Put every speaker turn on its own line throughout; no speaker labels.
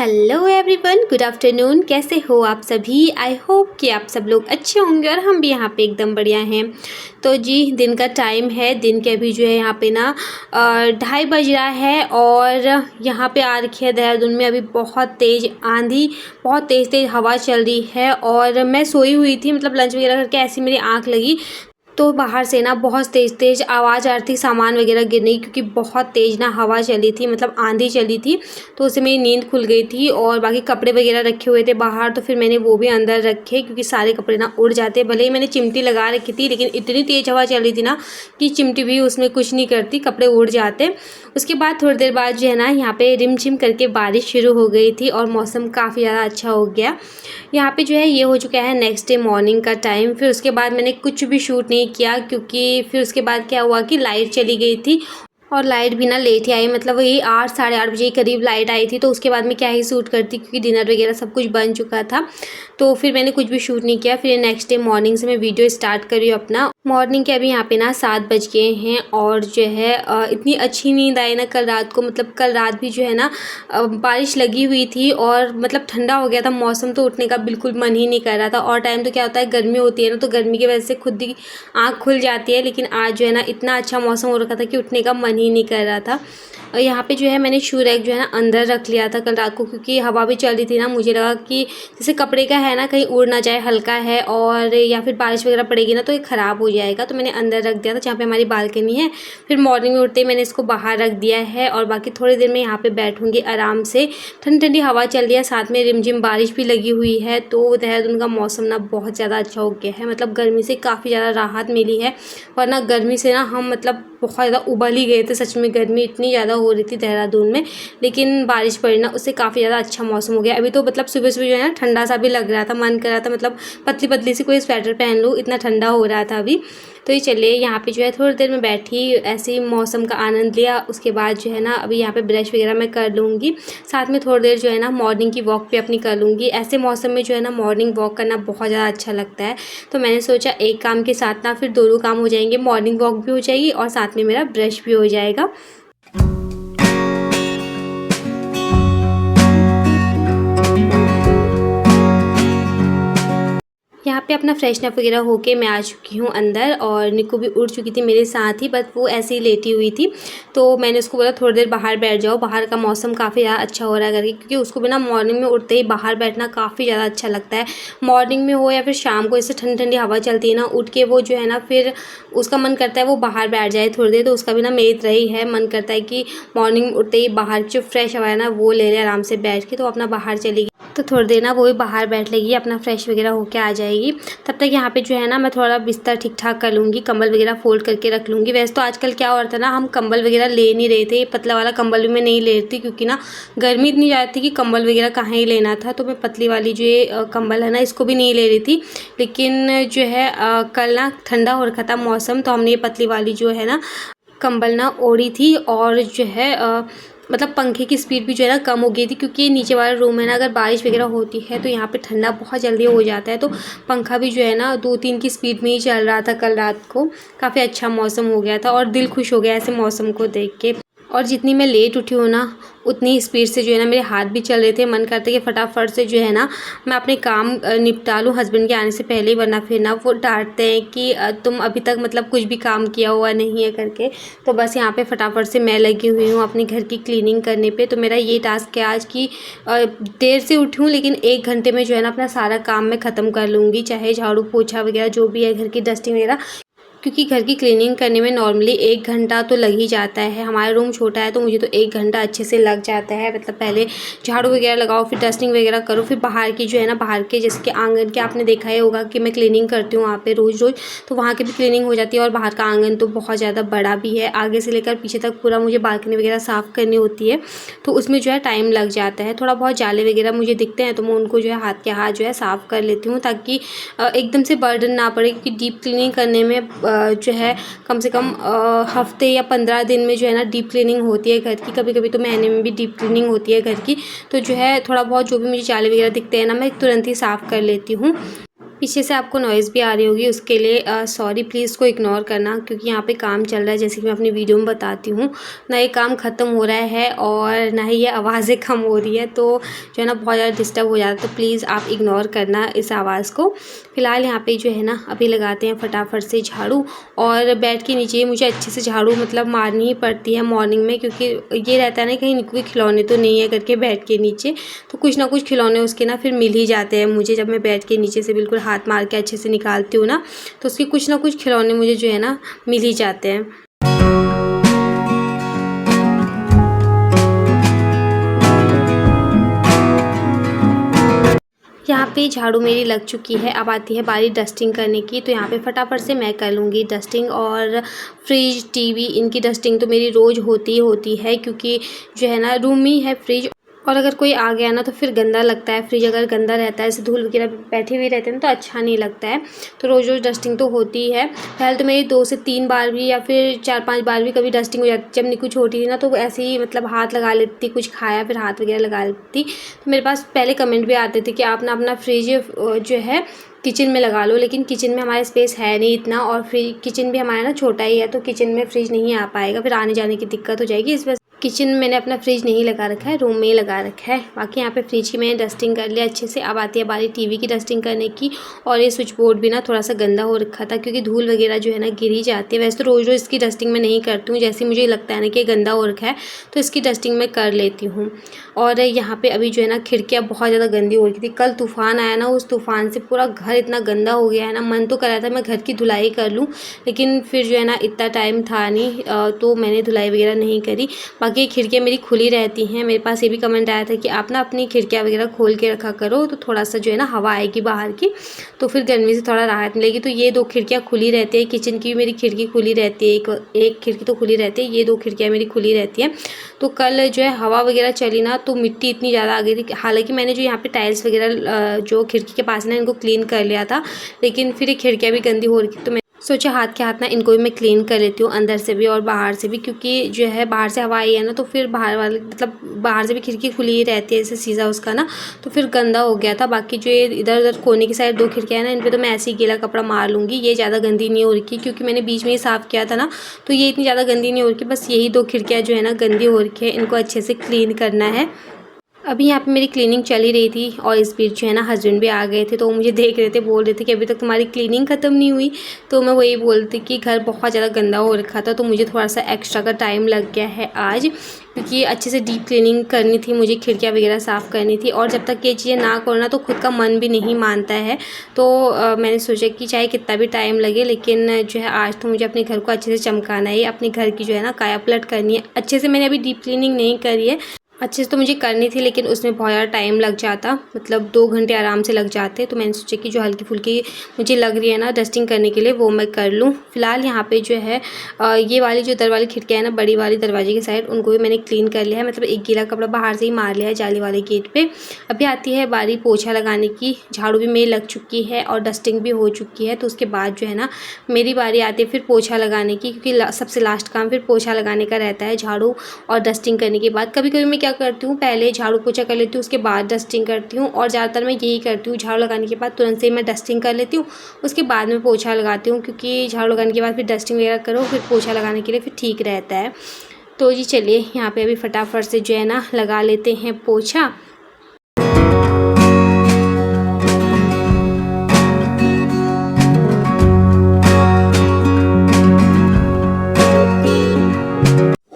Hello everyone, good afternoon. कैसे हो आप सभी? आई होप कि आप सब लोग अच्छे होंगे और हम भी यहाँ पे एकदम बढ़िया हैं। तो जी, दिन का टाइम है। दिन के अभी जो है यहाँ पे ना 2:30 बज रहा है और यहाँ पे आ रखी है देहरादून में अभी बहुत तेज़ आंधी, बहुत तेज़ तेज़ हवा चल रही है। और मैं सोई हुई थी, मतलब लंच वगैरह करके ऐसी मेरी आँख लगी तो बाहर से ना बहुत तेज़ तेज़ आवाज़ आ रही थी सामान वगैरह गिरने की, क्योंकि बहुत तेज़ ना हवा चली थी, मतलब आंधी चली थी। तो उससे मेरी नींद खुल गई थी और बाकी कपड़े वगैरह रखे हुए थे बाहर, तो फिर मैंने वो भी अंदर रखे क्योंकि सारे कपड़े ना उड़ जाते। भले ही मैंने चिमटी लगा रखी थी लेकिन इतनी तेज़ हवा चल रही थी ना कि चिमटी भी उसमें कुछ नहीं करती, कपड़े उड़ जाते। उसके बाद थोड़ी देर बाद जो है ना यहाँ पे रिमझिम करके बारिश शुरू हो गई थी और मौसम काफ़ी ज़्यादा अच्छा हो गया। यहाँ पे जो है ये हो चुका है नेक्स्ट डे मॉर्निंग का टाइम। फिर उसके बाद मैंने कुछ भी शूट नहीं किया क्योंकि फिर उसके बाद क्या हुआ कि लाइट चली गई थी और लाइट भी ना लेट ही आई, मतलब वही 8 साढ़े 8 बजे के करीब लाइट आई थी। तो उसके बाद मैं क्या ही शूट करती क्योंकि डिनर वगैरह सब कुछ बन चुका था। तो फिर मैंने कुछ भी शूट नहीं किया। फिर नेक्स्ट डे मॉर्निंग से मैं वीडियो स्टार्ट करी अपना। मॉर्निंग के अभी यहाँ पे ना 7 बज गए हैं और जो है इतनी अच्छी नींद आई ना कल रात को। मतलब कल रात भी जो है ना बारिश लगी हुई थी और मतलब ठंडा हो गया था मौसम, तो उठने का बिल्कुल मन ही नहीं कर रहा था। और टाइम तो क्या होता है, गर्मी होती है ना, तो गर्मी की वजह से खुद ही आँख खुल जाती है। लेकिन आज जो है ना इतना अच्छा मौसम हो रखा था कि उठने का मन ही नहीं कर रहा था। और यहाँ पे जो है मैंने शू रैक जो है ना अंदर रख लिया था कल रात को, क्योंकि हवा भी चल रही थी ना। मुझे लगा कि जैसे कपड़े का है ना, कहीं उड़ ना जाए, हल्का है और या फिर बारिश वगैरह पड़ेगी ना तो ये ख़राब हो जाएगा। तो मैंने अंदर रख दिया था जहाँ पे हमारी बालकनी है। फिर मॉर्निंग में उठते ही मैंने इसको बाहर रख दिया है और बाकी थोड़ी देर में यहाँ पे बैठूँगी आराम से। ठंडी ठंडी हवा चल रही है, साथ में रिमझिम बारिश भी लगी हुई है। तो देहरादून का मौसम ना बहुत ज़्यादा अच्छा हो गया है, मतलब गर्मी से काफ़ी ज़्यादा राहत मिली है। वरना गर्मी से ना हम मतलब बहुत ज़्यादा उबल ही गए थे, सच में गर्मी इतनी ज़्यादा हो रही थी देहरादून में। लेकिन बारिश पड़ी ना, उससे काफ़ी ज़्यादा अच्छा मौसम हो गया। अभी तो मतलब सुबह सुबह जो है ना ठंडा सा भी लग रहा था, मन कर रहा था मतलब पतली पतली सी कोई स्वेटर पहन लूँ, इतना ठंडा हो रहा था अभी। तो ये चलिए यहाँ पे जो है थोड़ी देर में बैठी ऐसे ही मौसम का आनंद लिया। उसके बाद जो है ना अभी यहाँ पे ब्रश वगैरह मैं कर लूँगी, साथ में थोड़ी देर जो है ना मॉर्निंग की वॉक पे अपनी कर लूँगी। ऐसे मौसम में जो है ना मॉर्निंग वॉक करना बहुत ज़्यादा अच्छा लगता है। तो मैंने सोचा एक काम के साथ ना फिर दोनों काम हो जाएंगे, मॉर्निंग वॉक भी हो जाएगी और साथ में मेरा ब्रश भी हो जाएगा। यहाँ पे अपना फ्रेशनअप वगैरह होके मैं आ चुकी हूँ अंदर और निक्कू भी उठ चुकी थी मेरे साथ ही, बस वो ऐसे ही लेटी हुई थी। तो मैंने उसको बोला थोड़ी देर बाहर बैठ जाओ, बाहर का मौसम काफ़ी ज़्यादा अच्छा हो रहा है करके, क्योंकि उसको भी ना मॉर्निंग में उठते ही बाहर बैठना काफ़ी ज़्यादा अच्छा लगता है। मॉर्निंग में हो या फिर शाम को, इससे ठंडी ठंडी हवा चलती है ना, उठ के वो जो है ना फिर उसका मन करता है वो बाहर बैठ जाए थोड़ी देर। तो उसका भी ना मेरी तरह ही है, मन करता है कि मॉर्निंग में उठते ही बाहर जो फ्रेश हवा है ना वो ले ले आराम से बैठ के। तो अपना बाहर चली गई, तो थोड़ी देर ना वो भी बाहर बैठ लेगी, अपना फ्रेश वगैरह होके आ जाएगी। तब तक यहाँ पे जो है ना मैं थोड़ा बिस्तर ठीक ठाक कर लूँगी, कंबल वगैरह फोल्ड करके रख लूँगी। वैसे तो आजकल क्या हो रहा था ना, हम कंबल वगैरह ले नहीं रहे थे। ये पतला वाला कंबल भी मैं नहीं ले रही थी क्योंकि ना गर्मी इतनी ज़्यादा थी कि कंबल वगैरह कहाँ ही लेना था। तो मैं पतली वाली जो ये कंबल है ना इसको भी नहीं ले रही थी। लेकिन जो है कल ना ठंडा हो रखा था मौसम, तो हमने ये पतली वाली जो है ना कंबल ना ओढ़ी थी। और जो है मतलब पंखे की स्पीड भी जो है ना कम हो गई थी, क्योंकि ये नीचे वाला रूम है ना, अगर बारिश वगैरह होती है तो यहाँ पे ठंडा बहुत जल्दी हो जाता है। तो पंखा भी जो है ना 2-3 की स्पीड में ही चल रहा था कल रात को। काफ़ी अच्छा मौसम हो गया था और दिल खुश हो गया ऐसे मौसम को देख के। और जितनी मैं लेट उठी हूँ ना उतनी स्पीड से जो है ना मेरे हाथ भी चल रहे थे। मन करता है कि फटाफट से जो है ना मैं अपने काम निपटा लूँ हस्बैंड के आने से पहले ही, वरना फिर ना वो डांटते हैं कि तुम अभी तक मतलब कुछ भी काम किया हुआ नहीं है करके। तो बस यहाँ पे फटाफट से मैं लगी हुई हूँ अपने घर की क्लीनिंग करने पे। तो मेरा ये टास्क है आज की देर से उठी हूँ लेकिन 1 घंटे में जो है ना अपना सारा काम मैं ख़त्म कर लूँगी, चाहे झाड़ू पोछा वगैरह जो भी है, घर की डस्टिंग वगैरह। क्योंकि घर की क्लीनिंग करने में नॉर्मली 1 घंटा तो लग ही जाता है। हमारा रूम छोटा है तो मुझे तो 1 घंटा अच्छे से लग जाता है। मतलब पहले झाड़ू वगैरह लगाओ, फिर डस्टिंग वगैरह करो, फिर बाहर की जो है ना, बाहर के जैसे कि आंगन के आपने देखा ही होगा कि मैं क्लीनिंग करती हूँ वहाँ पे रोज़ रोज़, तो वहाँ की भी क्लीनिंग हो जाती है। और बाहर का आंगन तो बहुत ज़्यादा बड़ा भी है, आगे से लेकर पीछे तक पूरा मुझे बालकनी वगैरह साफ़ करनी होती है। तो उसमें जो है टाइम लग जाता है। थोड़ा बहुत जाले वगैरह मुझे दिखते हैं तो मैं उनको जो है हाथ के हाथ जो है साफ़ कर लेती हूँ, ताकि एकदम से बर्डन ना पड़े। क्योंकि डीप क्लीनिंग करने में जो है कम से कम हफ्ते या 15 दिन में जो है ना डीप क्लीनिंग होती है घर की। कभी कभी तो महीने में भी डीप क्लीनिंग होती है घर की। तो जो है थोड़ा बहुत जो भी मुझे जाले वगैरह दिखते हैं ना, मैं तुरंत ही साफ़ कर लेती हूँ। पीछे से आपको नॉइज़ भी आ रही होगी, उसके लिए सॉरी, प्लीज़ इसको इग्नोर करना, क्योंकि यहाँ पे काम चल रहा है जैसे कि मैं अपनी वीडियो में बताती हूँ। ना ये काम ख़त्म हो रहा है और ना ही ये आवाज़ें कम हो रही है, तो जो है ना बहुत ज़्यादा डिस्टर्ब हो जाता है, तो प्लीज़ आप इग्नोर करना इस आवाज़ को। फ़िलहाल यहाँ पे जो है ना अभी लगाते हैं फटाफट से झाड़ू, और बेड के नीचे मुझे अच्छे से झाड़ू मतलब मारनी ही पड़ती है मॉर्निंग में, क्योंकि ये रहता है ना कहीं कोई खिलौने तो नहीं है करके बेड के नीचे, तो कुछ ना कुछ खिलौने उसके ना फिर मिल ही जाते हैं मुझे। जब मैं बेड के नीचे से बिल्कुल हाथ मार के अच्छे से निकालती हूँ ना, तो उसके कुछ ना कुछ खिलौने मुझे जो है ना मिल ही जाते हैं। यहाँ पे झाड़ू मेरी लग चुकी है, अब आती है बारी डस्टिंग करने की। तो यहाँ पे फटाफट से मैं कर लूँगी डस्टिंग, और फ्रिज, टीवी, इनकी डस्टिंग तो मेरी रोज़ होती ही होती है, क्योंकि जो है ना रूम ही है फ्रिज, और अगर कोई आ गया ना तो फिर गंदा लगता है। फ्रिज अगर गंदा रहता है, ऐसे धूल वगैरह बैठे हुए रहते हैं तो अच्छा नहीं लगता है, तो रोज़ रोज़ डस्टिंग तो होती ही है। पहले तो मेरी 2 से 3 बार भी या फिर 4-5 बार भी कभी डस्टिंग हो जाती। जब निक्कू छोटी थी ना तो वो ऐसे ही मतलब हाथ लगा लेती, कुछ खाया फिर हाथ वगैरह लगा लेती। तो मेरे पास पहले कमेंट भी आते थे कि आप ना अपना फ्रिज जो है किचन में लगा लो, लेकिन किचन में हमारे स्पेस है नहीं इतना, और फ्रिज किचन भी हमारा ना छोटा ही है, तो किचन में फ्रिज नहीं आ पाएगा, फिर आने जाने की दिक्कत हो जाएगी। इस वजह किचन में मैंने अपना फ्रिज नहीं लगा रखा है, रूम में ही लगा रखा है। बाकी यहाँ पे फ्रिज की मैंने डस्टिंग कर लिया अच्छे से। अब आती है बारी टीवी की डस्टिंग करने की, और ये स्विच बोर्ड भी ना थोड़ा सा गंदा हो रखा था, क्योंकि धूल वगैरह जो है ना गिर ही जाती है। वैसे तो रोज़ रोज़ इसकी डस्टिंग मैं नहीं करती हूँ, जैसे मुझे लगता है ना कि गंदा हो रखा है तो इसकी डस्टिंग मैं कर लेती हूँ। और यहाँ पे अभी जो है ना खिड़कियाँ बहुत ज़्यादा गंदी हो रही थी। कल तूफ़ान आया ना, उस तूफ़ान से पूरा घर इतना गंदा हो गया है ना, मन तो कर रहा था मैं घर की धुलाई कर लूँ, लेकिन फिर जो है ना इतना टाइम था नहीं, तो मैंने धुलाई वगैरह नहीं करी। बाकी खिड़कियाँ मेरी खुली रहती हैं। मेरे पास ये भी कमेंट आया था कि आप ना अपनी खिड़कियाँ वगैरह खोल के रखा करो, तो थोड़ा सा जो है ना हवा आएगी बाहर की, तो फिर गर्मी से थोड़ा राहत मिलेगी। तो ये 2 खिड़कियाँ खुली रहती है, किचन की भी मेरी खिड़की खुली रहती है, एक खिड़की तो खुली रहती है, ये 2 खिड़कियाँ मेरी खुली रहती हैं। तो कल जो है हवा वगैरह चली ना तो मिट्टी इतनी ज़्यादा आ गई थी। हालाँकि मैंने जो यहाँ पे टाइल्स वगैरह जो खिड़की के पास ना इनको क्लीन कर लिया था, लेकिन फिर ये खिड़कियाँ भी गंदी हो रही थी, तो मैं सोचा हाथ के हाथ ना इनको भी मैं क्लीन कर लेती हूँ, अंदर से भी और बाहर से भी, क्योंकि जो है बाहर से हवा आई है ना तो फिर बाहर वाले मतलब बाहर से भी खिड़की खुली ही रहती है जैसे शीशा उसका ना, तो फिर गंदा हो गया था। बाकी जो ये इधर उधर कोने की साइड 2 खिड़कियाँ हैं ना, इन पर तो मैं ऐसे ही गीला कपड़ा मार लूँगी, ये ज़्यादा गंदी नहीं हो रही, क्योंकि मैंने बीच में ही साफ़ किया था ना, तो ये इतनी ज़्यादा गंदी नहीं हो रही। बस यही 2 खिड़कियाँ जो है ना गंदी हो रखी है, इनको अच्छे से क्लीन करना है। अभी यहाँ पे मेरी क्लीनिंग चल ही रही थी, और इस बीच जो है ना हस्बैंड भी आ गए थे, तो वो मुझे देख रहे थे, बोल रहे थे कि अभी तक तुम्हारी क्लीनिंग ख़त्म नहीं हुई। तो मैं वही बोलती कि घर बहुत ज़्यादा गंदा हो रखा था, तो मुझे थोड़ा सा एक्स्ट्रा का टाइम लग गया है आज, क्योंकि अच्छे से डीप क्लीनिंग करनी थी मुझे, खिड़कियाँ वगैरह साफ़ करनी थी, और जब तक ये चीज़ें ना करो ना तो खुद का मन भी नहीं मानता है। तो मैंने सोचा कि चाहे कितना भी टाइम लगे, लेकिन जो है आज तो मुझे अपने घर को अच्छे से चमकाना है, अपने घर की जो है ना काया पलट करनी है अच्छे से। मैंने अभी डीप क्लीनिंग नहीं करी है अच्छे से, तो मुझे करनी थी, लेकिन उसमें बहुत ज़्यादा टाइम लग जाता, मतलब 2 घंटे आराम से लग जाते। तो मैंने सोचा कि जो हल्की फुल्की मुझे लग रही है ना डस्टिंग करने के लिए वो मैं कर लूँ। फ़िलहाल यहाँ पे जो है ये वाली जो इधर वाली खिड़कियाँ है ना, बड़ी वाली दरवाजे की साइड, उनको भी मैंने क्लीन कर लिया है, मतलब एक गीला कपड़ा बाहर से ही मार लिया है जाली वाले गेट पर। अभी आती है बारी पोछा लगाने की। झाड़ू भी मेरी लग चुकी है और डस्टिंग भी हो चुकी है, तो उसके बाद जो है ना मेरी बारी आती है फिर पोछा लगाने की, क्योंकि सबसे लास्ट काम फिर पोछा लगाने का रहता है झाड़ू और डस्टिंग करने के बाद। कभी कभी मैं क्या करती हूँ, पहले झाड़ू पोछा कर लेती हूँ, उसके बाद डस्टिंग करती हूँ, और ज़्यादातर मैं यही करती हूँ, झाड़ू लगाने के बाद तुरंत से मैं डस्टिंग कर लेती हूँ, उसके बाद में पोछा लगाती हूँ, क्योंकि झाड़ू लगाने के बाद फिर डस्टिंग वगैरह करो फिर पोछा लगाने के लिए फिर ठीक रहता है। तो जी चलिए यहाँ पे अभी फटाफट से जो है ना लगा लेते हैं पोछा।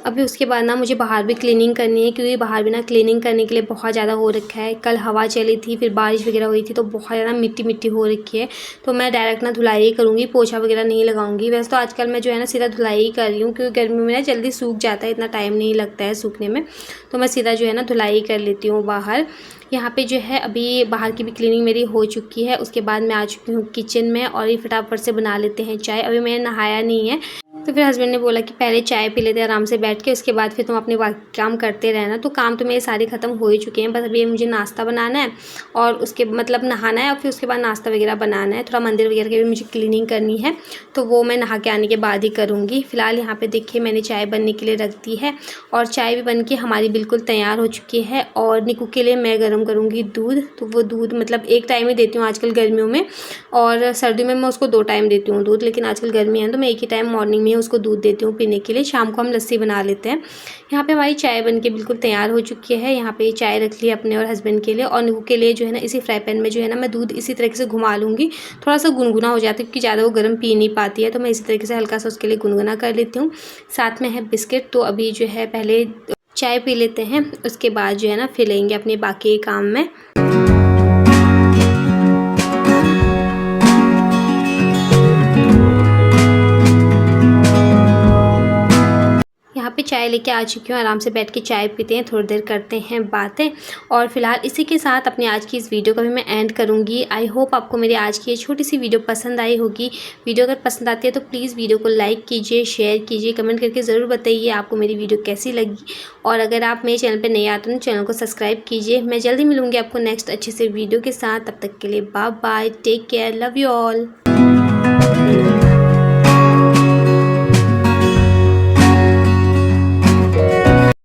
अभी उसके बाद ना मुझे बाहर भी क्लीनिंग करनी है, क्योंकि बाहर भी ना क्लीनिंग करने के लिए बहुत ज़्यादा हो रखा है। कल हवा चली थी, फिर बारिश वगैरह हुई थी, तो बहुत ज़्यादा मिट्टी मिट्टी हो रखी है। तो मैं डायरेक्ट ना धुलाई ही करूँगी, पोछा वगैरह नहीं लगाऊंगी। वैसे तो आजकल मैं जो है ना सीधा धुलाई ही कर रही हूँ, क्योंकि गर्मी में ना जल्दी सूख जाता है, इतना टाइम नहीं लगता है सूखने में, तो मैं सीधा जो है ना धुलाई ही कर लेती हूँ बाहर। यहाँ पे जो है अभी बाहर की भी क्लीनिंग मेरी हो चुकी है। उसके बाद मैं आ चुकी हूँ किचन में, और ये फटाफट से बना लेते हैं चाय। अभी मैंने नहाया नहीं है, तो फिर हस्बैंड ने बोला कि पहले चाय पी लेते हैं आराम से बैठ के, उसके बाद फिर तुम अपने काम करते रहना। तो काम तो मेरे सारे ख़त्म हो ही चुके हैं, बस अभी मुझे नाश्ता बनाना है और उसके मतलब नहाना है और फिर उसके बाद नाश्ता वगैरह बनाना है। थोड़ा मंदिर वगैरह की भी मुझे क्लीनिंग करनी है, तो वो मैं नहा के आने के बाद ही करूँगी। फ़िलहाल यहाँ पे देखिए मैंने चाय बनने के लिए रख दी है और चाय भी बन के हमारी बिल्कुल तैयार हो चुकी है। और निकू के लिए मैं गर्म करूँगी दूध। तो वो दूध मतलब एक टाइम ही देती हूँ आजकल गर्मियों में, और सर्दियों में मैं उसको 2 टाइम देती हूँ दूध, लेकिन आजकल गर्मी है तो मैं एक ही टाइम मॉर्निंग में उसको दूध देती हूँ पीने के लिए। शाम को हम लस्सी बना लेते हैं। यहाँ पे हमारी चाय बन के बिल्कुल तैयार हो चुकी है। यहाँ पे चाय रख ली अपने और हस्बैंड के लिए, और निकू के लिए जो है ना इसी फ्राई पैन में जो है ना मैं दूध इसी तरीके से घुमा लूँगी। थोड़ा सा गुनगुना हो जाता है क्योंकि ज़्यादा वो गर्म पी नहीं पाती है, तो मैं इसी तरीके से हल्का सा उसके लिए गुनगुना कर लेती हूँ। साथ में है बिस्किट। तो अभी जो है पहले चाय पी लेते हैं, उसके बाद जो है ना फिर लेंगे अपने बाकी काम में। यहाँ पे चाय लेके आ चुकी हूँ, आराम से बैठ के चाय पीते हैं, थोड़ी देर करते हैं बातें। और फिलहाल इसी के साथ अपनी आज की इस वीडियो को भी मैं एंड करूँगी। आई होप आपको मेरी आज की ये छोटी सी वीडियो पसंद आई होगी। वीडियो अगर पसंद आती है तो प्लीज़ वीडियो को लाइक कीजिए, शेयर कीजिए, कमेंट करके ज़रूर बताइए आपको मेरी वीडियो कैसी लगी। और अगर आप मेरे चैनल पर नए आते हैं तो चैनल को सब्सक्राइब कीजिए। मैं जल्दी मिलूँगी आपको नेक्स्ट अच्छे से वीडियो के साथ। तब तक के लिए bye bye, take care, love you all.